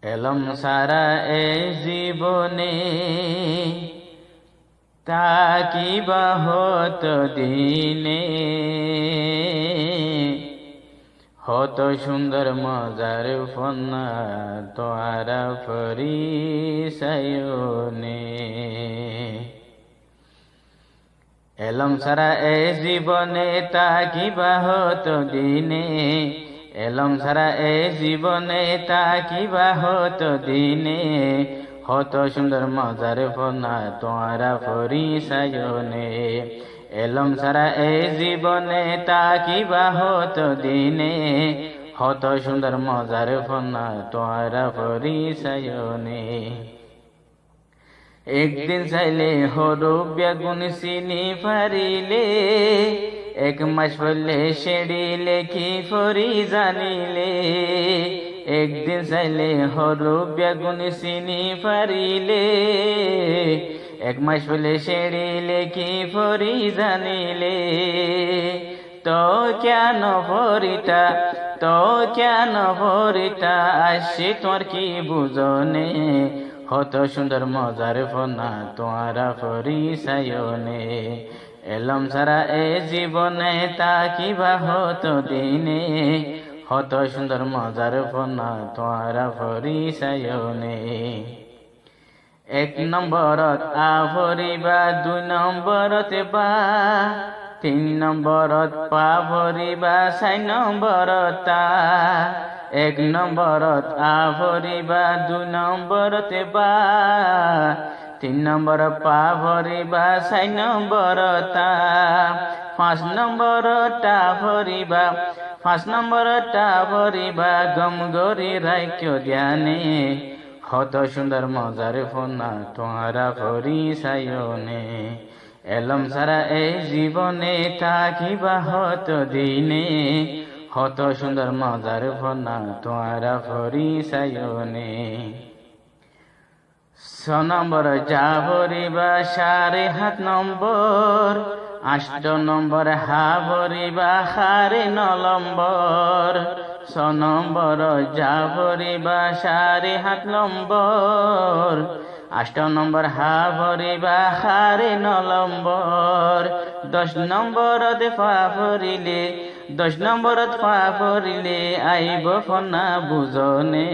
এলম সারা এ জীবনে তাকিবা হতো দিনে, হত সুন্দর মজার ফন্না তোয়ারা পরিচয়নে। এলম সারা এ জীবনে তাকিবা হতো দিনে, এলম সারা এ জীবনে তাকিবা হতো দিনে, হত সুন্দর মজার ফন্না তোয়ারা পরিচয়নে। এলম সারা এ জীবনে তাকিবা হতো দিনে, হত সুন্দর মজার ফন্না তোয়ারা পরিচয়নে। একদিন চাইলে হরুপ বেগুন চিনি পারিলে, এক মাস পড়লে সেড়িলে কি ফরি জানিলে। একদিন চাইলে হরুপ বেগুন চিনি পারিলে, এক মাস পড়লে সেড়িলে কি ফরি জানিলে। তো কেন ফরিতা, তো কেন ফরিতা, আসছি তোমার কি বুঝনে, হত সুন্দর মজার ফন্না তোয়ারা পরিচয়নে। এলম সারা এ জীবনে তাকিবা হতো দিনে, হত সুন্দর মজার ফন্না তোয়ারা পরিচয়নে। এক নম্বরত আ ভরিবা, দুই নম্বরতে বা, তিন নম্বরত পা ভরিবা, চার নম্বরত তা। এক নম্বরত আ ভরিবা, দুই নম্বরতে বা, তিন নম্বর পা ভরিবা, চার নম্বরত তা। পাঁচ নম্বরত টা ভরিবা, পাঁচ নম্বরত টা ভরিবা, গম গরি রাখ্য ধ্যানে, হত সুন্দর মজার ফন্না তোয়ারা পরিচয়নে। এলম সারা এ জীবনে তাকিবা হতো দিনে, হত সুন্দর মজার ফন্না তোয়ারা পরিচয়নে। ছ নম্বর যা ভরিবা, সাড়ে সাত নম্বর, আষ্ট নম্বর হা ভরিবা, সাড়ে ন নম্বর। ছ নম্বর যা ভরিবা, সাড়ে সাত নম্বর, আষ্ট নম্বর হা ভরিবা, সাড়ে ন নম্বর। দশ নম্বরত পা ভরিলে, দশ নম্বরত পা ভরিলে, আইব ফন্না বুঝনে,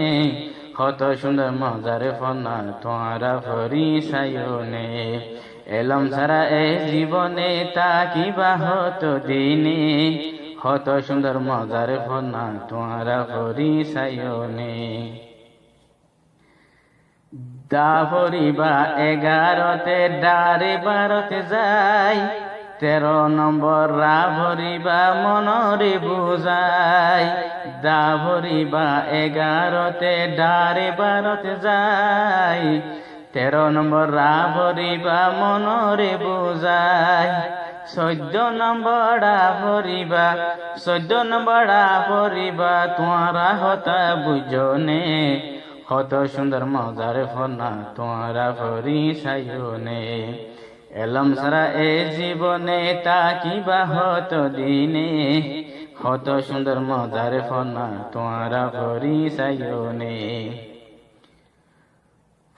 হত সুন্দর মজার ফন্না তোয়ারা পরিচয়নে। এলম সারা এ জীবনে তাকিবা হতো দিনে, হত সুন্দর মজার ফন্না তোয়ারা পরিচয়নে। দা ভরিবা এগারোতে, ডারে বারোতে যায়, 13 নম্বর রা ভরিবা, মনরে বুঝাই। দা ভরিবা এগারোতে, ডারে বারোতে যায়, 13 নম্বর রা ভরিবা, মনরে বুঝাই। 14 নম্বর রা ভরিবা, 14 নম্বর রা ভরিবা, তোয়ারা হতা বুঝনে, হত সুন্দর মজার ফন্না তোয়ারা পরিচয়নে। এলম সারা এ জীবনে তাকিবা হতো দিনে, হত সুন্দর মজার ফন্না তোয়ারা পরিচয়নে।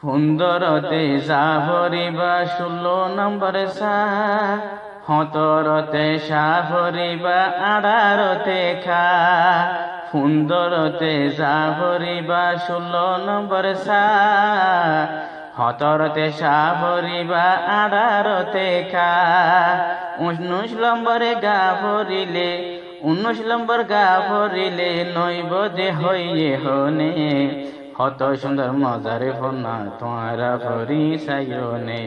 15তে যা ভরিবা, 16 নম্বর সা, 17তে সা ভরিবা, 18তে খা। 15তে যা ভরিবা, 16 নম্বর সা, 17তে সা ভরিবা, 18তে খা। 19 নম্বরে গা ভরিলে, 19 নম্বর গা ভরিলে, নইব দে হইয়ে হনে, হত সুন্দর মজার ফন্না তোয়ারা পরিচয়নে।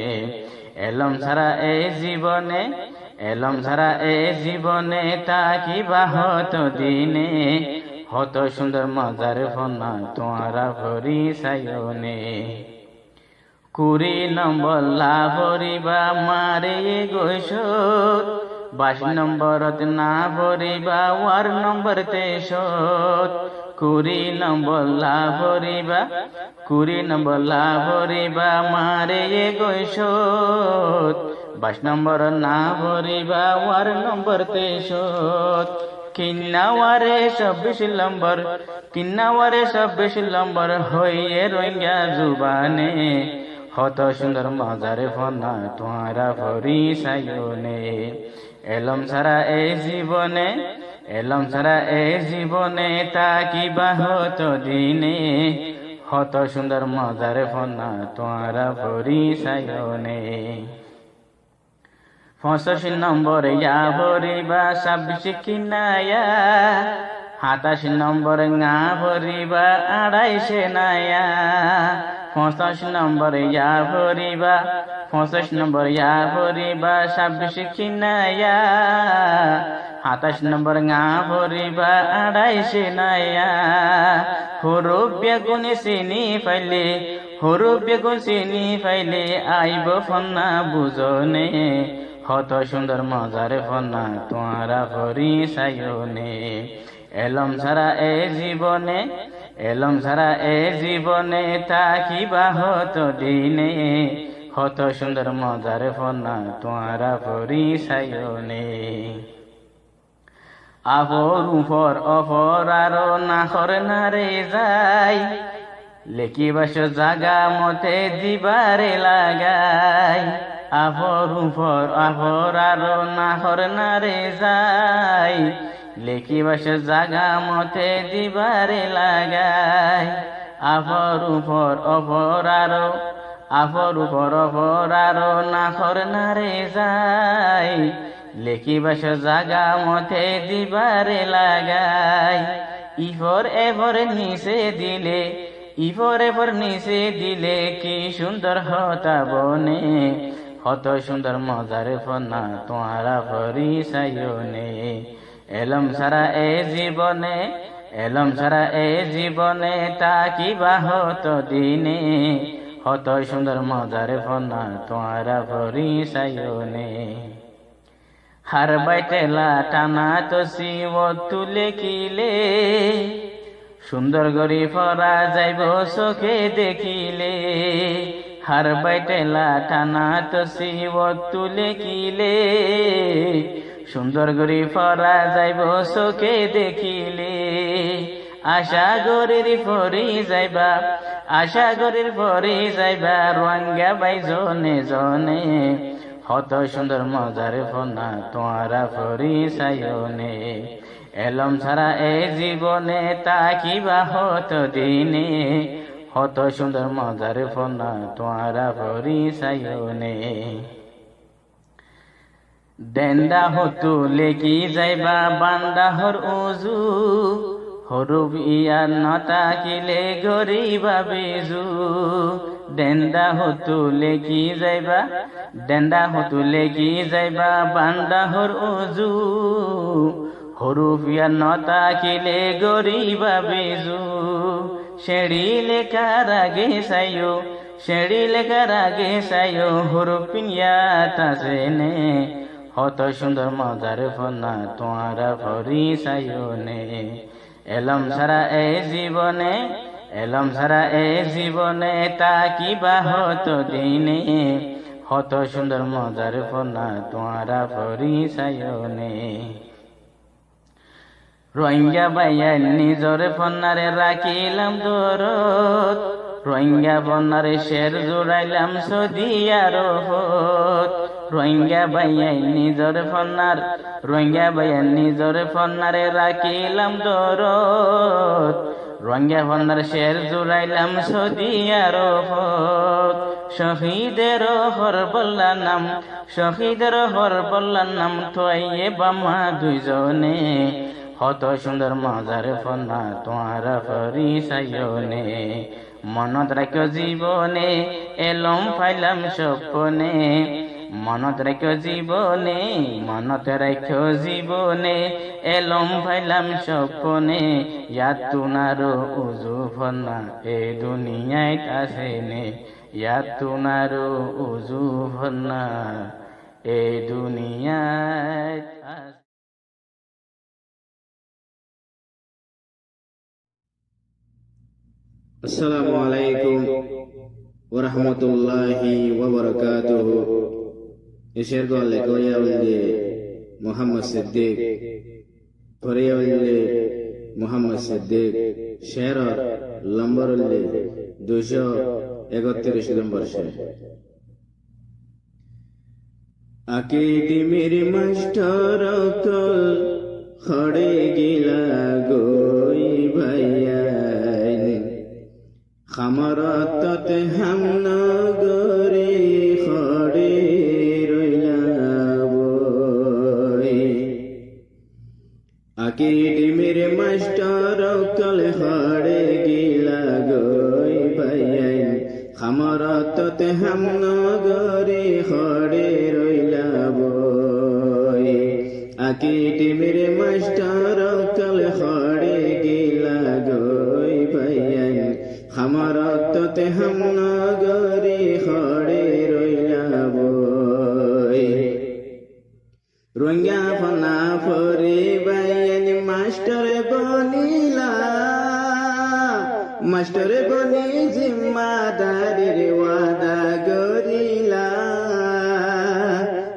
এলম সারা এ জীবনে, এলম সারা এ জীবনে তাকিবা হতো দিনে, হত সুন্দর মজার ফন্না তোয়ারা পরিচয়নে। 20 নম্বর লা ভরিবা, মারে গৈসত, 22 নম্বরত না ভরিবা, ওয়ার নম্বর 23। 20 নম্বর লা ভরিবা, 20 নম্বর লা ভরিবা, মারে গৈসত, 22 নম্বর না ভরিবা, ওয়ার নম্বর 23। কিন্নাওয়ারে ২৪ নম্বর, কিন্নাওয়ারে ২৪ নম্বর হইয়ে রোহিঙ্গা জুবানে, হত সুন্দর মজারে ফনা তোমারা ভরি সায়নে। এলম ছাড়া এই জীবনে, এলম ছাড়া এই জীবনে তা কিবা হতো দিনে, হত সুন্দর মজারে ফনা তোমারা ভরি সায়নে। ৮৫ নম্বরে ইয়া ভরিবা ২৬ কিনায়া, ২৭ নম্বরে ngা ভরিবা ২৮ নায়া। ৮৫ নম্বরে ইয়া ভরিবা, ৮৫ নম্বর ইয়া ভরিবা ২৬ কিনায়া, ২৭ নম্বর ngা ভরিবা ২৮ নায়া। হুরুফ বেগুন চিনি পাইলে, হুরুফ বেগুন চিনি পাইলে আইব ফন্না বুঝনে, হত সুন্দর মজারে ফন্না তোমারা ভরি সায়নে। এলম ছাড়া এ জীবনে, এলম ছাড়া এ জীবনে তা কিবা হতো দিনে, হত সুন্দর মজারে ফন্না তোমারা ভরি সায়নে। আফর উপর অফর আরো নাখর নারে যাই, লেখিবাস জাগা মতে দিবারে লাগাই। আফর উপর আফর আরো নাখর নারে যাই, লেখিবাস জাগা মতে দিবারে লাগাই। আফর উপর অফর আরো, আফর উপর অফর আরো নাখর নারে যাই, লেখিবাস জাগা মতে দিবারে লাগাই। ইফর এফর নিচে দিলে, ইফর এফর নিচে দিলে কি সুন্দর হতা বনে, হত সুন্দর মজারে ফনা তোমারা ভরি সায়নে। এলম ছাড়া এ জীবনে, এলম ছাড়া এ জীবনে তা কিবা হতো দিনে, হত সুন্দর মজারে ফনা তোমারা ভরি সায়নে। হার বাইটেলা টানা তসি ও তুলে কিলে, সুন্দর গরি ফরা যাইব চোখে দেখিলে। হার বাইটেলা টানা তসি ও তুলে কিলে, সুন্দর গরি ফরা যাইব চোখে দেখিলে। আশা গরির ফরি যাইবা, আশা গরির ফরি যাইবা রোহিঙ্গা বাই জনে জনে, হত সুন্দর মজারে ফনা তোমারা ভরি সায়নে। এলম ছাড়া এ জীবনে তা কিবা হতো দিনে, হত সুন্দর মজারে ফনা তোমারা ভরি সায়নে। দেন্দা হতু লেকি যাইবা বান্দাহর উজু, হরুব ইয়ার নতাকিলে গরিবা বেজু। দেন্দা হতু লেকি যাইবা, দেন্দা হতু লেকি যাইবা বান্দাহর উজু, হরুব ইয়ার নতাকিলে গরিবা বেজু। শেড়ি লেখার আগে সাইও, শেড়ি লেখার আগে সাইও হরুব পিনিয়া তাসেনে, হত সুন্দর মজারে ফনা তোমারা ভরি সায়নে। এলম ছাড়া এ জীবনে, এলম ছাড়া এ জীবনে তা কিবা হতো দিনে, হত সুন্দর মজারে ফনা তোমারা ভরি সায়নে। রোহিঙ্গা বাইয়া নিজর ফন্নারে রাখিলাম দরদ, রোহিঙ্গা বন্যারে শের জোড়াইলাম সদিয়ার হত। রোহিঙ্গা বাইয়া নিজর ফন্নার, রোহিঙ্গা বাইয়া নিজর ফন্নারে রাখিলাম দরদ, রোহিঙ্গা ফন্নার শের জোড়াইলাম সদিয়ার হত। শহীদের হর বল্লা নাম, শহীদের হর বল্লা নাম থয়ে বামা দুইজনে, হত সুন্দর মজারে ফনা তোমারা ভরি সায়নে। মনত রাখিও জীবনে এলম ফাইলাম স্বপ্নে, মনত রাখিও জীবনে, মনত রাখিও জীবনে এলম ফাইলাম স্বপ্নে। ইয়াদ তুনারো উজু ফনা এ দুনিয়ায় আসেনে, ইয়াদ তুনারো উজু ফনা এ দুনিয়ায়। আসসালামু আলাইকুম ওয়া রাহমাতুল্লাহি ওয়া বারাকাতুহু। এশের গলে কইয়া উলগে মোহাম্মদ সিদ্দিক ঘরে হইলে মোহাম্মদ সিদ্দিক শেরর লম্বর হইলে 231 নম্বর শের। আকিডিমির মাস্টার কল খড়ে গিলা গই ভাইয়াইন খামারত হামনগরে খড়ে রইলা বই। আকিডিমির মাস্টার কল খড়ে গিলা গই ভাইয়াইন খামারত হামনগরে খড়ে রইলা বই। আকিডিমির মাস্টার কল খড়ে গিলা গই ভাইয়াইন খামারত হামনগরে খড়ে রইলা বই। রোঙ্গা ফনা ফরে বাইয়ান মাস্টার বনিলা, মাস্টার বনি জিম্মাদারির ওয়াদা গরিলা।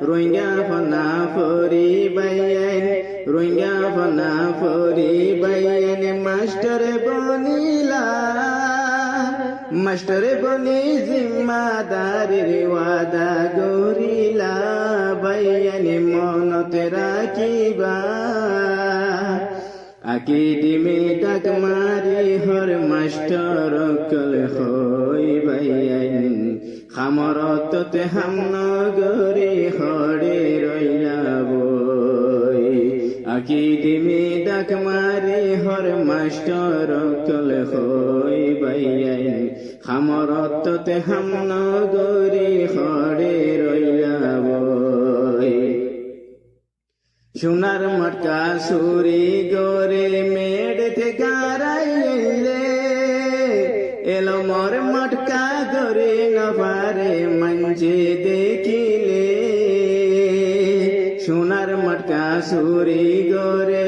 রোঙ্গা ফনা ফরি বাইয়ান, রোঙ্গা ফনা ফরি বাইয়ান মাস্টার বনিলা, মাস্টার বনি জিম্মাদারির ওয়াদা গরিলা। বাইয়ান মনতে রাখিবা আকিডিমে ডাক মারি হর মাস্টার কল হই বাইয়ান খামরত হামনগরে খড়ে রইলা বই। আকিডিমে ডাক মারি হর মাস্টার কল হই বাইয়ান খামরত হামনগরে খড়ে রইলা বই। সোনার মটকা সুরি গোরে মেড়তে গারাইলে এলো মোর মটকা গোরে নভারে মঞ্জে দেখিলে। সোনার মটকা সুরি গোরে,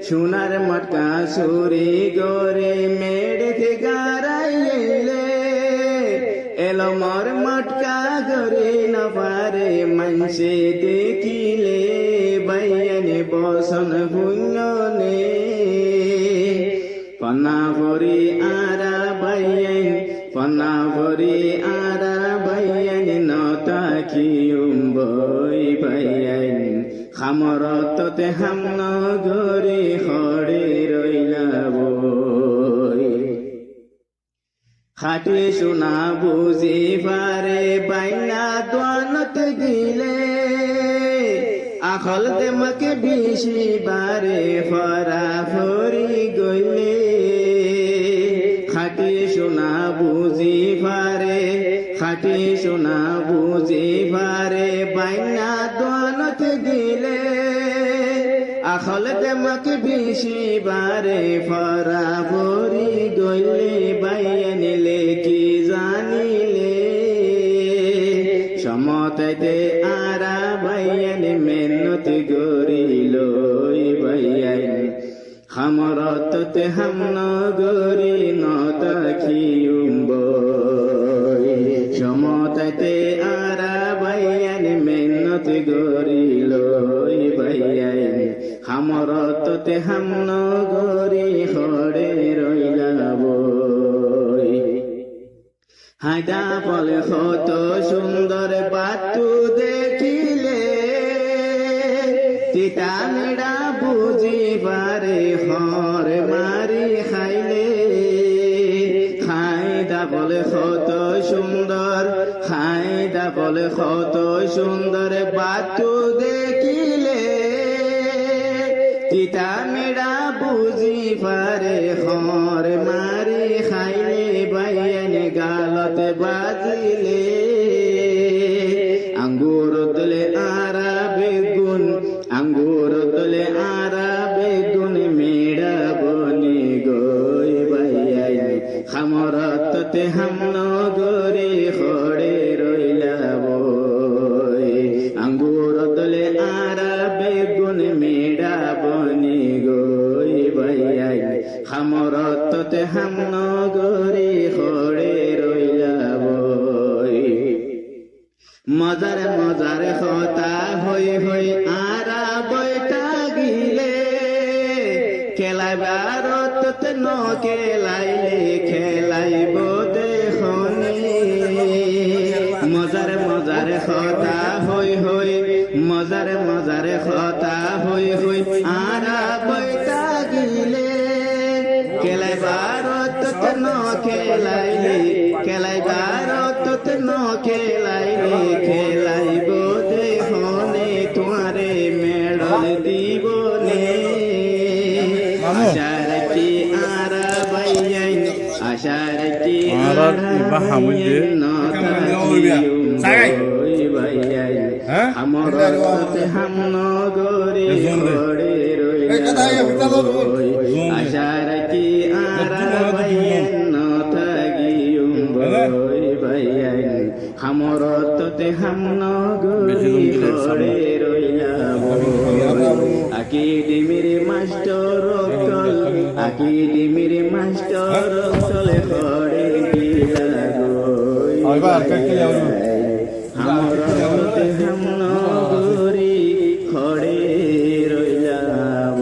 সোনার মটকা সুরি গোরে মেড়তে গারাইলে এলো মোর মটকা গোরে নভারে মঞ্জে দেখিলে। বাইয়ান বসন ভুঞ্জনে পনা ভরি আরা বাইয়ান, পনা ভরি আরা বাইয়ান নতাকিউম বই বাইয়ান খামরত হামনগরে খড়ে রইলা বই। খাটে সোনা বুঝি পারে বাইনা দোয়ানত দিলে আখল দেমকে বিশি বারে ফরা ফরি গইলে। খাটি সোনা বুঝি পারে, খাটি সোনা বুঝি পারে বাইনা দোয়ানত দিলে আখল দেমকে বিশি বারে ফরা ফরি গইলে। বাইয়ান লেকি জানিলে সমতাইতে আরা বাইয়ান মেহনত গরিল বাইয়ান খামরত হামনগরে নতাখিউম বই। সমতাইতে আরা বাইয়ান মেহনত গরিল বাইয়ান খামরত হামনগরে খড়ে রইলা বই। হাইদা বলে কত সুন্দর বাতু দেখিলে তিতা মেড়া বুঝি পারে হর মারি খাইলে। হাইদা বলে কত সুন্দর, হাইদা বলে কত সুন্দর বাতু দেখিলে তিতা মেড়া বুঝি পারে হর মারি খাইলে। বাইয়ান গালতে বাজিলে আঙ্গুর দলে আরা বেগুন, আঙ্গুর দলে আরা বেগুন মেড়া বনি গই বাইয়ান খামরত হামনগরে খড়ে রইলা বই। আঙ্গুর দলে আরা বেগুন মেড়া বনি গই বাইয়ান খামরত হামনগরে খড়ে রইলা বই। মজার মজার কথা হই হই আরা বইটা গিলে খেলাইলে খেলাইব দেখনি মজারে মজারে কথা হই হই মজারে মজারে কথা হই হই আরা বইতা গিলে খেলাইবার তত ন খেলাইলে খেলাইবার তত ন খেলাইলে খেলাইব দেখনি তোমারে মেডল দিব নে আশারটি আরা বাইয়াই আশারটি আরা বাইয়াই বাইয়াই আমার রাতে হাম নগরে ঘরে রইলা আশারটি আরা বাইয়াই নথাগিউম বাইয়াই আমার রাতে হাম নগরে ঘরে রইলা আকিদি মেরে মাস্টার কল আকিদি মেরে মাস্টার চলে ঘরে গিলা গই আমার হতে হাম নগরি ঘরে রইলাম